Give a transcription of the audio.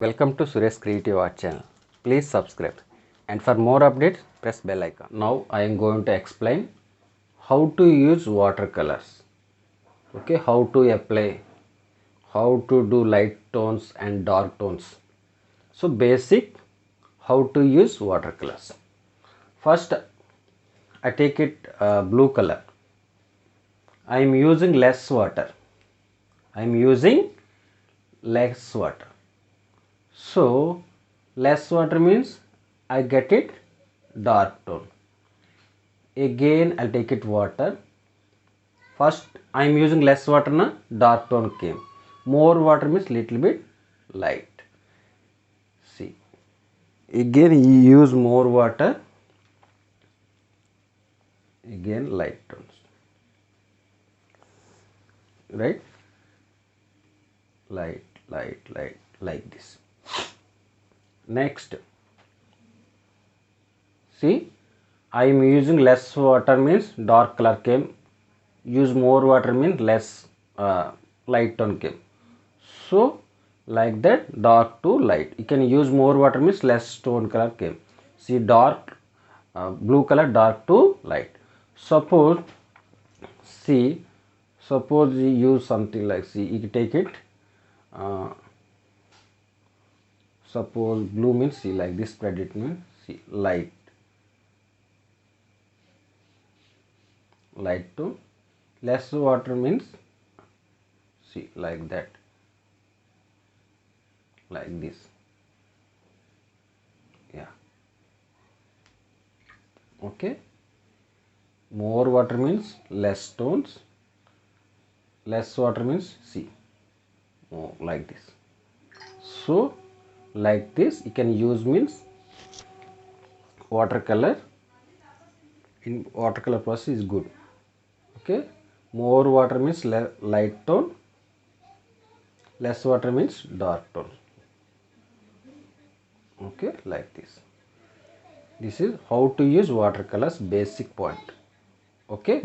Welcome to Suresh Creative Art channel. Please subscribe and for more updates press bell icon. Now I am going to explain how to use watercolors. Okay, how to apply, how to do light tones and dark tones. So basic how to use watercolors. First I take it blue color. I am using less water. I am using less water. So less water means I get it dark tone. Again I'll take it water. First I am using less water na dark tone came. More water means little bit light. See. Again you use more water. Again light tones. Right? Light like this. Next. See, I am using less water means dark color came. Use more water means less light tone came. So like that dark to light. You can use more water means less tone color came. See dark blue color dark to light. Suppose suppose you use something like you take it. Suppose blue means like this spread it means light to less water means like that, like this. Yeah, okay. More water means less tones, less water means like this. So like this you can use means watercolor. In watercolor process is good. Okay, more water means light tone, less water means dark tone. Okay, like this. This is how to use watercolors basic point. Okay.